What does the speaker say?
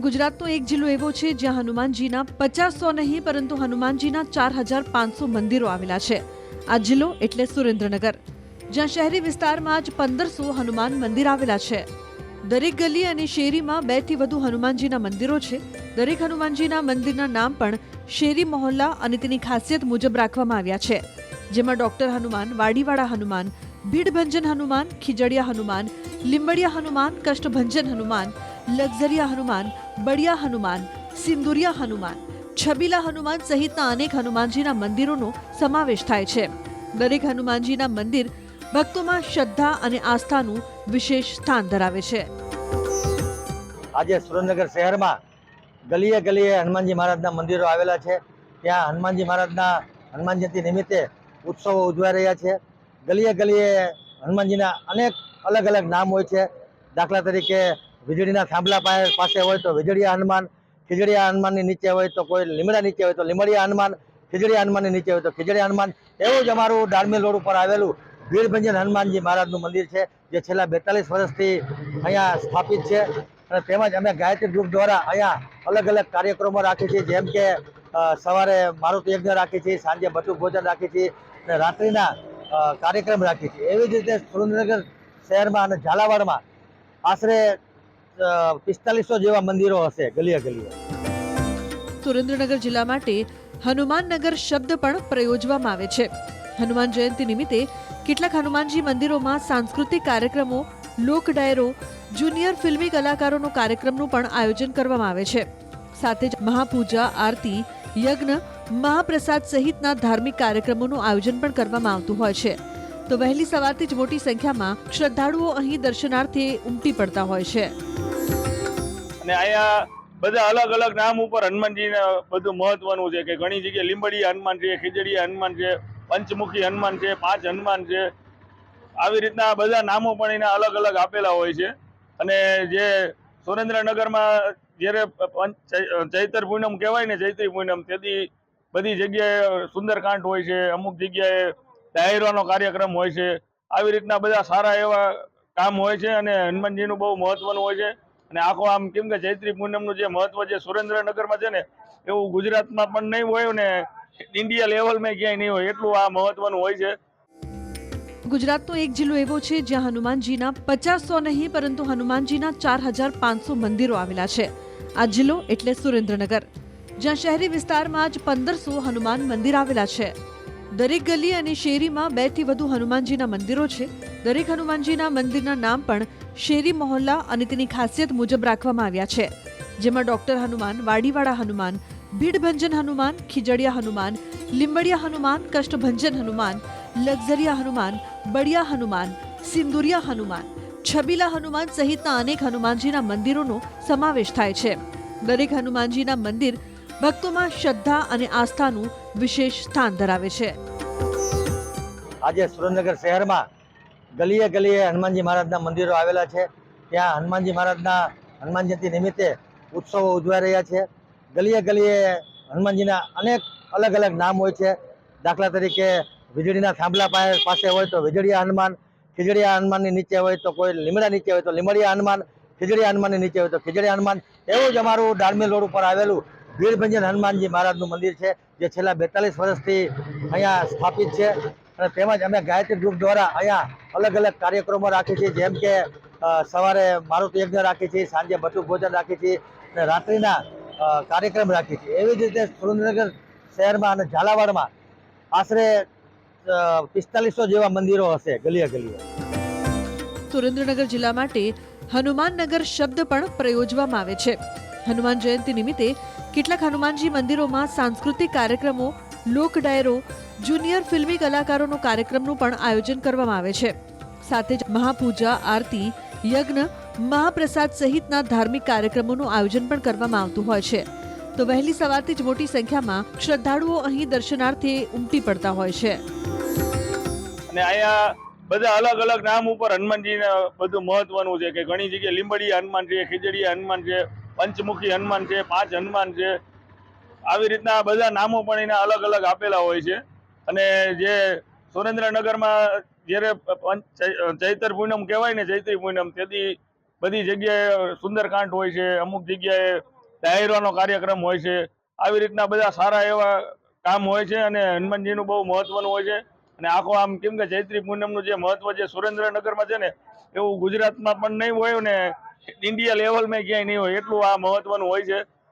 ગુજરાતનો એક જિલ્લો એવો છે જ્યાં હનુમાનજીના 50-100 નહીં પરંતુ હનુમાનજીના 4500 મંદિરો આવેલા છે। આ જિલ્લો એટલે સુરેન્દ્રનગર, જ્યાં શહેરી વિસ્તારમાં જ 1500 હનુમાન મંદિર આવેલા છે। દરેક ગલી અને શેરીમાં 2 થી વધુ હનુમાનજીના મંદિરો છે। દરેક હનુમાનજીના મંદિરના નામ પણ શેરી મહોલ્લા અને તેની ખાસિયત મુજબ રાખવામાં આવ્યા છે, જેમાં ડોક્ટર હનુમાન, વાડીવાળા હનુમાન, ભીડભંજન હનુમાન, ખીજડીયા હનુમાન, લીંબડિયા હનુમાન, કષ્ટભંજન હનુમાન, લક્ઝરિયા હનુમાન, બળિયા હનુમાન, સિંદુરિયા હનુમાન, છબીલા હનુમાન સહિતના અનેક હનુમાનજીના મંદિરોનો સમાવેશ થાય છે। દરેક હનુમાનજીના મંદિર ભક્તોમાં શ્રદ્ધા અને આસ્થાનું વિશેષ સ્થાન ધરાવે છે। આજે સુરેન્દ્રનગર શહેરમાં ગલીએ ગલીએ હનુમાનજી મહારાજના મંદિરો આવેલા છે। ત્યાં હનુમાનજી મહારાજના હનુમાન જયંતિ નિમિત્તે ઉત્સવો ઉજવાઈ રહ્યા છે। ગલીએ ગલીએ હનુમાનજીના અનેક અલગ અલગ નામ હોય છે। દાખલા તરીકે વીજળીના થાંભલા પાસે હોય તો વીજળીયા હનુમાન, ખીજડીયા હનુમાનની નીચે હોય તો કોઈ લીમડા નીચે હોય તો લીમડિયા હનુમાન, ખીજડીયા હનુમાનની નીચે હોય તો ખીજડીયા હનુમાન। એવું જ અમારું ડાળમેલ રોડ ઉપર આવેલું ભીડભંજન હનુમાનજી મહારાજનું મંદિર છે, જે છેલ્લા 42 વર્ષથી અહીંયા સ્થાપિત છે। અને તેમજ અમે ગાયત્રી ગ્રુપ દ્વારા અહીંયા અલગ અલગ કાર્યક્રમો રાખીએ છીએ, જેમ કે સવારે મારુતિ યજ્ઞ રાખીએ છીએ, સાંજે બટુક ભોજન રાખીએ છીએ અને રાત્રિના કાર્યક્રમ રાખીએ છીએ। એવી જ રીતે સુરેન્દ્રનગર શહેરમાં અને ઝાલાવાડમાં આશરે 4500 જેવા મંદિરો હશે ગલીએ ગલીએ। સુરેન્દ્રનગર જિલ્લા માટે હનુમાનનગર શબ્દ પણ પ્રયોજવામાં આવે છે। હનુમાન જયંતિ નિમિત્તે કેટલાક હનુમાનજી મંદિરોમાં સાંસ્કૃતિક કાર્યક્રમો, લોક ડાયરો, જુનિયર ફિલ્મી કલાકારોનો કાર્યક્રમનું પણ આયોજન કરવામાં આવે છે। સાથે જ મહાપૂજા, આરતી, યજ્ઞ, મહાપ્રસાદ સહિતના ધાર્મિક કાર્યક્રમોનું આયોજન પણ કરવામાં આવતું હોય છે। તો વહેલી સવારથી જ મોટી સંખ્યામાં શ્રદ્ધાળુઓ અહીં દર્શનાર્થે ઉમટી પડતા હોય છે। અને અહીંયા બધા અલગ અલગ નામ ઉપર હનુમાનજીને બધું મહત્વનું છે કે ઘણી જગ્યાએ લીંબડિયા હનુમાન છે, ખીજડીયા હનુમાન છે, પંચમુખી હનુમાન છે, 5 હનુમાન છે। આવી રીતના બધા નામો પણ એના અલગ અલગ આપેલા હોય છે। અને જે સુરેન્દ્રનગરમાં જ્યારે ચૈત્ર પૂનમ કહેવાય ને, ચૈત્રી પૂનમ, તેથી બધી જગ્યાએ સુંદરકાંડ હોય છે, અમુક જગ્યાએ ડાયરાનો કાર્યક્રમ હોય છે। આવી રીતના બધા સારા એવા કામ હોય છે અને હનુમાનજીનું બહુ મહત્વનું હોય છે। અને આખો આમ કેમ કે ચૈત્રી પૂનમનું જે મહત્વ જે સુરેન્દ્રનગરમાં છે ને, એવું ગુજરાતમાં પણ નહીં હોય ને ઇન્ડિયા લેવલમાં ક્યાંય નહીં હોય, એટલું આ મહત્વનું હોય છે। ગુજરાતનો એક જિલ્લો એવો છે જ્યાં હનુમાનજીના 50-100 નહીં પરંતુ હનુમાનજીના 4500 મંદિરો આવેલા છે। આ જિલ્લો એટલે સુરેન્દ્રનગર, જ્યાં શહેરી વિસ્તારમાં જ 1500 હનુમાન મંદિર આવેલા છે। દરેક ગલી અને શેરીમાં 2 થી વધુ હનુમાનજીના મંદિરો છે। દરેક હનુમાનજીના મંદિરના નામ પણ શેરી મહોલ્લા અને તેની ખાસિયત મુજબ રાખવામાં આવ્યા છે, જેમાં ડોક્ટર હનુમાન, વાડીવાળા હનુમાન, ભીડભંજન હનુમાન, ખીજડીયા હનુમાન, લીંબડિયા હનુમાન, કષ્ટભંજન હનુમાન, લક્ઝરિયા હનુમાન, બળિયા હનુમાન, સિંદુરિયા હનુમાન, છબીલા હનુમાન સહિતના અનેક હનુમાનજીના મંદિરોનો સમાવેશ થાય છે। દરેક હનુમાનજીના મંદિર ભક્તોમાં શ્રદ્ધા અને આસ્થાનું વિશેષ સ્થાન ધરાવે છે। આજે સુરેન્દ્રનગર શહેરમાં ગલીએ ગલીએ હનુમાનજી મહારાજના મંદિરો આવેલા છે। ત્યાં હનુમાનજી મહારાજના હનુમાન જયંતિ નિમિત્તે ઉત્સવો ઉજવાઈ રહ્યા છે। ગલીએ ગલીએ હનુમાનજીના અનેક અલગ અલગ નામ હોય છે। દાખલા તરીકે વીજળીના થાંભલા પાસે હોય તો વીજળીયા હનુમાન, ખીજડીયા હનુમાનની નીચે હોય તો કોઈ લીમડા નીચે હોય તો લીમડિયા હનુમાન, ખીજડીયા હનુમાનની નીચે હોય તો ખીજડીયા હનુમાન। એવું જ અમારું ડાળમેલ રોડ ઉપર આવેલું ભીડભંજન હનુમાનજી મહારાજનું મંદિર છે, જે છેલ્લા 42 વર્ષથી અહીંયા સ્થાપિત છે। અને તેમજ અમે ગાયત્રી ગ્રુપ દ્વારા અહીંયા અલગ અલગ કાર્યક્રમો રાખીએ છીએ, જેમ કે સવારે મારુતિ યજ્ઞ રાખીએ છીએ, સાંજે બટુક ભોજન રાખીએ છીએ અને રાત્રિના કાર્યક્રમ રાખીએ છીએ। એવી જ રીતે સુરેન્દ્રનગર શહેરમાં અને ઝાલાવાડમાં આશરે 4500 જેવા મંદિરો હશે ગલીએ ગલીએ। સુરેન્દ્રનગર જિલ્લા માટે હનુમાનનગર શબ્દ પણ પ્રયોજવામાં આવે છે। હનુમાન જયંતિ નિમિત્તે કેટલાક હનુમાનજી મંદિરોમાં સાંસ્કૃતિક કાર્યક્રમો, લોક ડાયરો, જુનિયર ફિલ્મી કલાકારોનો કાર્યક્રમનું પણ આયોજન કરવામાં આવે છે। સાથે જ મહાપૂજા, આરતી, યજ્ઞ, મહાપ્રસાદ સહિતના ધાર્મિક કાર્યક્રમોનું આયોજન પણ કરવામાં આવતું હોય છે। તો વહેલી સવારથી જ મોટી સંખ્યામાં શ્રદ્ધાળુઓ અહીં દર્શનાર્થે ઉમટી પડતા હોય છે। અને અહીંયા બધા અલગ અલગ નામ ઉપર હનુમાનજીને બધું મહત્વનું છે કે ઘણી જગ્યાએ લીંબડિયા હનુમાન છે, ખીજડીયા હનુમાન છે, પંચમુખી હનુમાન છે, 5 હનુમાન છે। આવી રીતના બધા નામો પણ એના અલગ અલગ આપેલા હોય છે। અને જે સુરેન્દ્રનગરમાં જ્યારે ચૈત્ર પૂનમ કહેવાય ને, ચૈત્રી પૂનમ, તેથી બધી જગ્યાએ સુંદરકાંડ હોય છે, અમુક જગ્યાએ ડાયરાનો કાર્યક્રમ હોય છે. આવી રીતના બધા સારા એવા કામ હોય છે અને હનુમાનજીનું બહુ મહત્વનું હોય છે. અને આખો આમ કેમ કે ચૈત્રી પૂનમનું જે મહત્વ છે સુરેન્દ્રનગરમાં છે ને, એવું ગુજરાતમાં પણ નહીં હોય ને ઇન્ડિયા લેવલમાં ક્યાંય નહીં હોય, એટલું આ મહત્વનું હોય છે.